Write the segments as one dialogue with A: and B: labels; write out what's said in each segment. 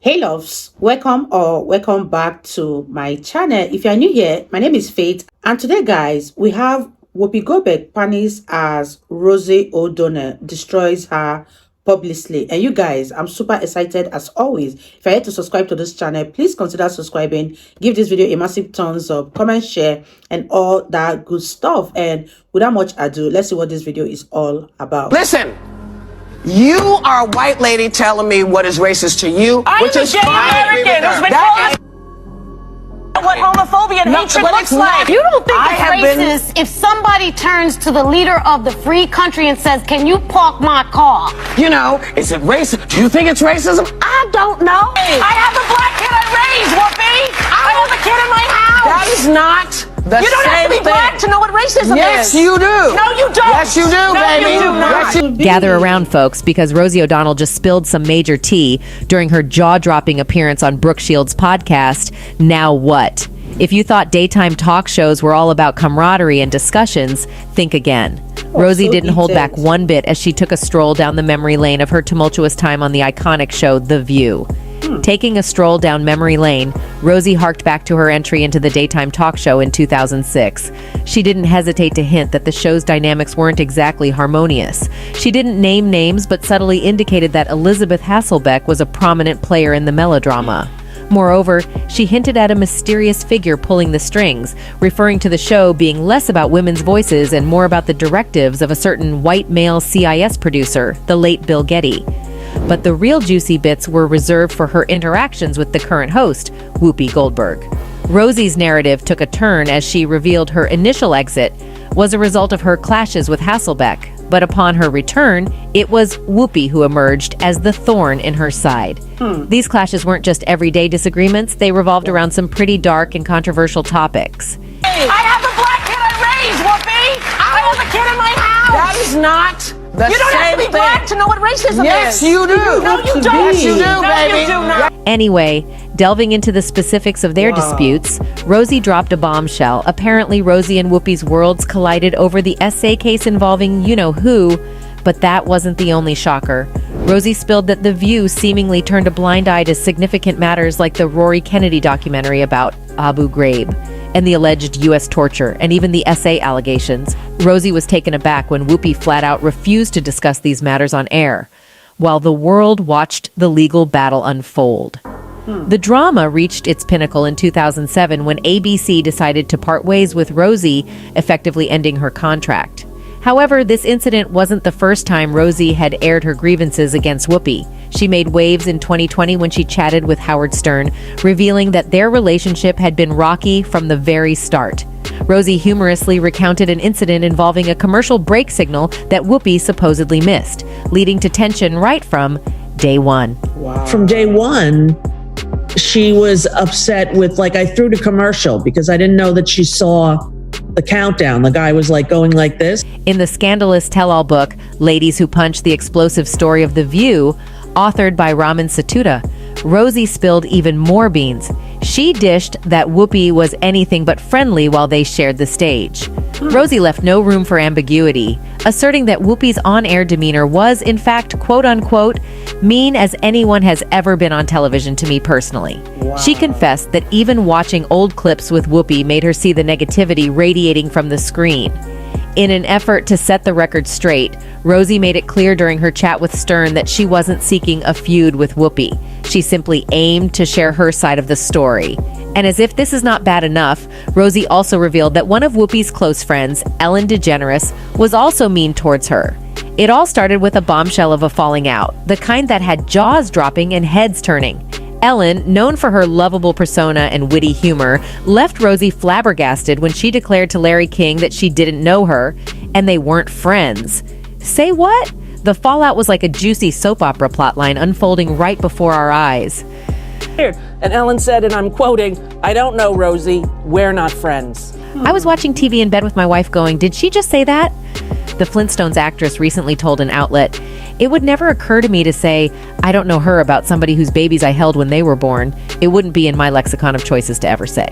A: Hey loves, welcome back to my channel. If you are new here, my name is Faith, and today guys, we have Whoopi Goldberg panics as Rosie O'Donnell destroys her publicly. And you guys, I'm super excited as always. If you're yet to subscribe to this channel, please consider subscribing, give this video a massive thumbs up, comment, share, and all that good stuff. And without much ado, let's see what this video is all about.
B: Listen. You are a white lady telling me what is racist to you, which is
C: gay American who's been told what homophobia and hatred looks like.
D: You don't think it's racist if somebody turns to the leader of the free country and says, "Can you park my car?"
B: You know, is it racist? Do you think it's racism? I don't know.
C: I have a black kid I raised, Whoopi. I have a kid in my house.
B: That is not the
C: You don't
B: same
C: have to be black to know what racism
B: Yes,
C: is.
B: you do.
C: No, you don't.
B: Yes, you do,
C: No,
B: baby.
C: you do not.
B: Yes, you
E: Gather around, folks, because Rosie O'Donnell just spilled some major tea during her jaw-dropping appearance on Brooke Shields' podcast, Now What? If you thought daytime talk shows were all about camaraderie and discussions, think again. Rosie didn't hold back one bit as she took a stroll down the memory lane of her tumultuous time on the iconic show The View. Taking a stroll down memory lane, Rosie harked back to her entry into the daytime talk show in 2006. She didn't hesitate to hint that the show's dynamics weren't exactly harmonious. She didn't name names, but subtly indicated that Elizabeth Hasselbeck was a prominent player in the melodrama. Moreover, she hinted at a mysterious figure pulling the strings, referring to the show being less about women's voices and more about the directives of a certain white male CIS producer, the late Bill Getty. But the real juicy bits were reserved for her interactions with the current host, Whoopi Goldberg. Rosie's narrative took a turn as she revealed her initial exit was a result of her clashes with Hasselbeck, but upon her return, it was Whoopi who emerged as the thorn in her side. These clashes weren't just everyday disagreements, they revolved around some pretty dark and controversial topics.
C: I have a black kid I raised, Whoopi. I have a kid in my house.
B: That is not the
C: You don't
B: same
C: have to be black to know what racism
B: Yes,
C: is.
B: you do.
C: No, you don't.
B: Yes, you do,
C: No,
B: baby.
C: you do not.
E: Anyway, delving into the specifics of their disputes, Rosie dropped a bombshell. Apparently, Rosie and Whoopi's worlds collided over the essay case involving you-know-who, but that wasn't the only shocker. Rosie spilled that The View seemingly turned a blind eye to significant matters like the Rory Kennedy documentary about Abu Ghraib and the alleged U.S. torture, and even the essay allegations. Rosie was taken aback when Whoopi flat out refused to discuss these matters on air, while the world watched the legal battle unfold. The drama reached its pinnacle in 2007 when ABC decided to part ways with Rosie, effectively ending her contract. However, this incident wasn't the first time Rosie had aired her grievances against Whoopi. She made waves in 2020 when she chatted with Howard Stern, revealing that their relationship had been rocky from the very start. Rosie humorously recounted an incident involving a commercial brake signal that Whoopi supposedly missed, leading to tension right from day one.
F: From day one, she was upset with, like, I threw the commercial because I didn't know that she saw the countdown. The guy was like going like this.
E: In the scandalous tell-all book, Ladies Who Punch: The Explosive Story of The View, authored by Raman Satuta, Rosie spilled even more beans. She dished that Whoopi was anything but friendly while they shared the stage. Rosie left no room for ambiguity, asserting that Whoopi's on-air demeanor was, in fact, quote-unquote, mean as anyone has ever been on television to me personally. She confessed that even watching old clips with Whoopi made her see the negativity radiating from the screen. In an effort to set the record straight, Rosie made it clear during her chat with Stern that she wasn't seeking a feud with Whoopi. She simply aimed to share her side of the story. And as if this is not bad enough, Rosie also revealed that one of Whoopi's close friends, Ellen DeGeneres, was also mean towards her. It all started with a bombshell of a falling out, the kind that had jaws dropping and heads turning. Ellen, known for her lovable persona and witty humor, left Rosie flabbergasted when she declared to Larry King that she didn't know her, and they weren't friends. Say what? The fallout was like a juicy soap opera plotline unfolding right before our eyes.
C: And Ellen said, and I'm quoting, "I don't know, Rosie. We're not friends."
E: I was watching TV in bed with my wife going, did she just say that? The Flintstones actress recently told an outlet, "It would never occur to me to say, I don't know her about somebody whose babies I held when they were born. It wouldn't be in my lexicon of choices to ever say."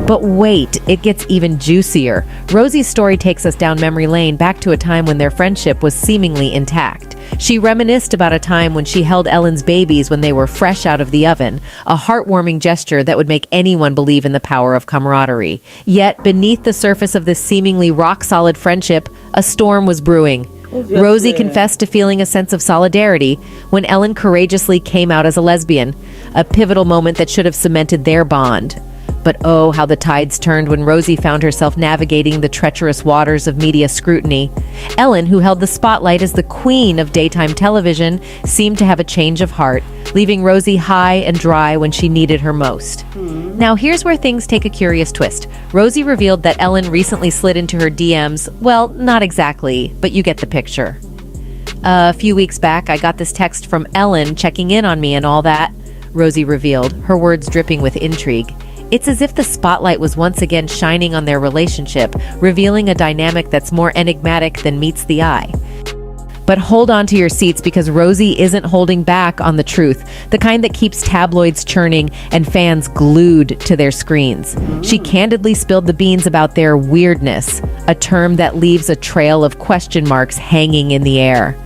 E: But wait, it gets even juicier. Rosie's story takes us down memory lane back to a time when their friendship was seemingly intact. She reminisced about a time when she held Ellen's babies when they were fresh out of the oven, a heartwarming gesture that would make anyone believe in the power of camaraderie. Yet, beneath the surface of this seemingly rock-solid friendship, a storm was brewing.
A: Obviously.
E: Rosie confessed to feeling a sense of solidarity when Ellen courageously came out as a lesbian, a pivotal moment that should have cemented their bond. But oh, how the tides turned when Rosie found herself navigating the treacherous waters of media scrutiny. Ellen, who held the spotlight as the queen of daytime television, seemed to have a change of heart, leaving Rosie high and dry when she needed her most. Now here's where things take a curious twist. Rosie revealed that Ellen recently slid into her DMs. Well, not exactly, but you get the picture. A few weeks back, I got this text from Ellen checking in on me and all that, Rosie revealed, her words dripping with intrigue. It's as if the spotlight was once again shining on their relationship, revealing a dynamic that's more enigmatic than meets the eye. But hold on to your seats, because Rosie isn't holding back on the truth, the kind that keeps tabloids churning and fans glued to their screens. She candidly spilled the beans about their weirdness, a term that leaves a trail of question marks hanging in the air.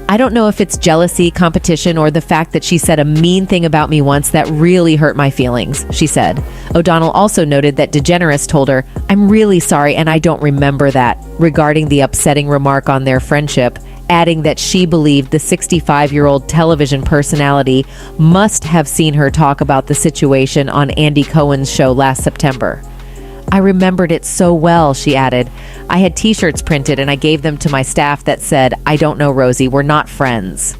E: I don't know if it's jealousy, competition, or the fact that she said a mean thing about me once that really hurt my feelings, she said. O'Donnell also noted that DeGeneres told her, "I'm really sorry and I don't remember that," regarding the upsetting remark on their friendship, adding that she believed the 65-year-old television personality must have seen her talk about the situation on Andy Cohen's show last September. "I remembered it so well," she added. "I had t-shirts printed and I gave them to my staff that said, 'I don't know Rosie, we're not friends.'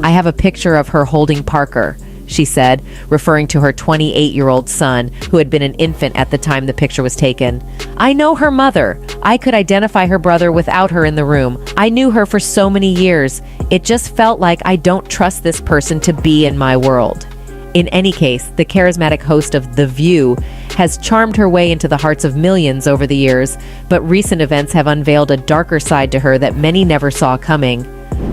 E: I have a picture of her holding Parker," she said, referring to her 28-year-old son, who had been an infant at the time the picture was taken. "I know her mother. I could identify her brother without her in the room. I knew her for so many years. It just felt like I don't trust this person to be in my world." In any case, the charismatic host of The View has charmed her way into the hearts of millions over the years, but recent events have unveiled a darker side to her that many never saw coming.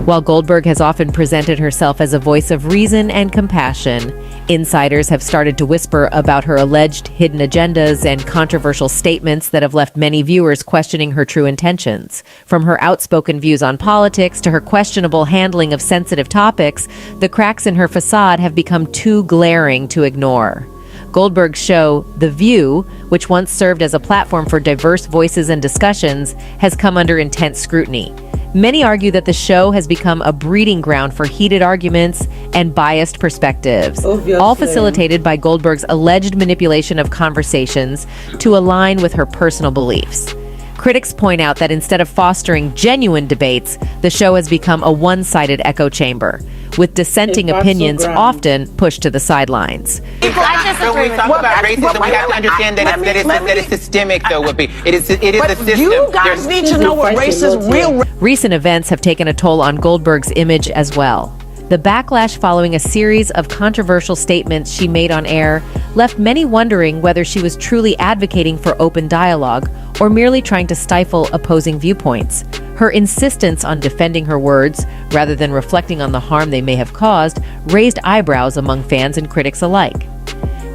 E: While Goldberg has often presented herself as a voice of reason and compassion, insiders have started to whisper about her alleged hidden agendas and controversial statements that have left many viewers questioning her true intentions. From her outspoken views on politics to her questionable handling of sensitive topics, the cracks in her facade have become too glaring to ignore. Goldberg's show, The View, which once served as a platform for diverse voices and discussions, has come under intense scrutiny. Many argue that the show has become a breeding ground for heated arguments and biased perspectives,
A: Obviously.
E: all facilitated by Goldberg's alleged manipulation of conversations to align with her personal beliefs. Critics point out that instead of fostering genuine debates, the show has become a one-sided echo chamber, with dissenting
A: Hey,
E: opinions
A: Brown.
E: often pushed to the sidelines.
D: I disagree
G: When we
D: with
G: talk
D: you.
G: about racism, we have to understand that it's systemic, though, Whoopi. It is a system.
B: You guys need to know what racist, real
E: Recent events have taken a toll on Goldberg's image as well. The backlash following a series of controversial statements she made on air left many wondering whether she was truly advocating for open dialogue or merely trying to stifle opposing viewpoints. Her insistence on defending her words, rather than reflecting on the harm they may have caused, raised eyebrows among fans and critics alike.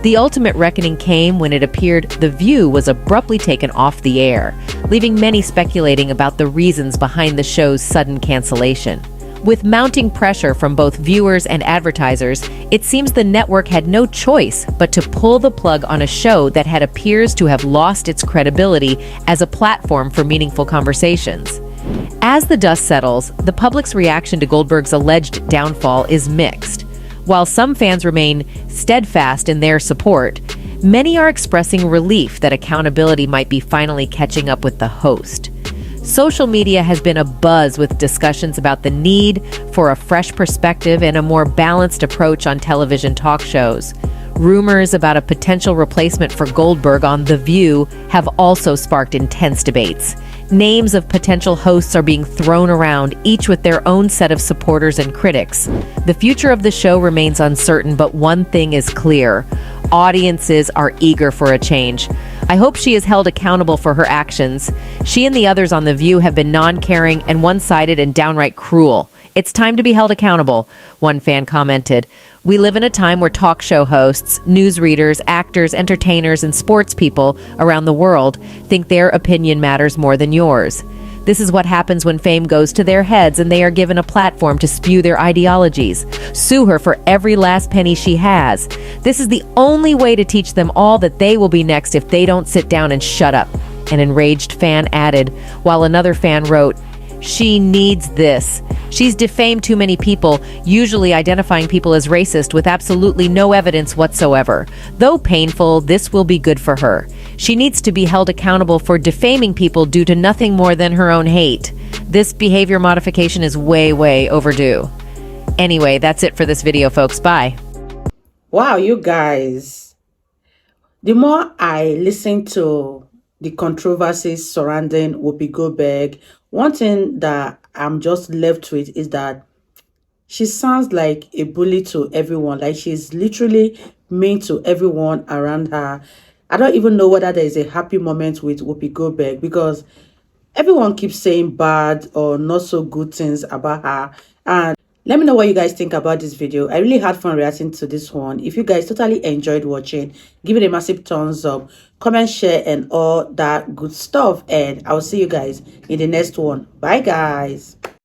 E: The ultimate reckoning came when it appeared The View was abruptly taken off the air, leaving many speculating about the reasons behind the show's sudden cancellation. With mounting pressure from both viewers and advertisers, it seems the network had no choice but to pull the plug on a show that appears to have lost its credibility as a platform for meaningful conversations. As the dust settles, the public's reaction to Goldberg's alleged downfall is mixed. While some fans remain steadfast in their support, many are expressing relief that accountability might be finally catching up with the host. Social media has been abuzz with discussions about the need for a fresh perspective and a more balanced approach on television talk shows. Rumors about a potential replacement for Goldberg on The View have also sparked intense debates. Names of potential hosts are being thrown around, each with their own set of supporters and critics. The future of the show remains uncertain, but one thing is clear: audiences are eager for a change. I hope she is held accountable for her actions. She and the others on The View have been non-caring and one-sided and downright cruel. It's time to be held accountable, one fan commented. We live in a time where talk show hosts, newsreaders, actors, entertainers, and sports people around the world think their opinion matters more than yours. This is what happens when fame goes to their heads and they are given a platform to spew their ideologies. Sue her for every last penny she has. This is the only way to teach them all that they will be next if they don't sit down and shut up," an enraged fan added, while another fan wrote, "She needs this. She's defamed too many people, usually identifying people as racist with absolutely no evidence whatsoever. Though painful, this will be good for her. She needs to be held accountable for defaming people due to nothing more than her own hate. This behavior modification is way, way overdue." Anyway, that's it for this video, folks. Bye.
A: Wow, you guys. The more I listen to the controversies surrounding Whoopi Goldberg, one thing that I'm just left with is that she sounds like a bully to everyone. Like she's literally mean to everyone around her. I don't even know whether there is a happy moment with Whoopi Goldberg because everyone keeps saying bad or not so good things about her. And let me know what you guys think about this video. I really had fun reacting to this one. If you guys totally enjoyed watching, give it a massive thumbs up, comment, share, and all that good stuff. And I'll see you guys in the next one. Bye, guys.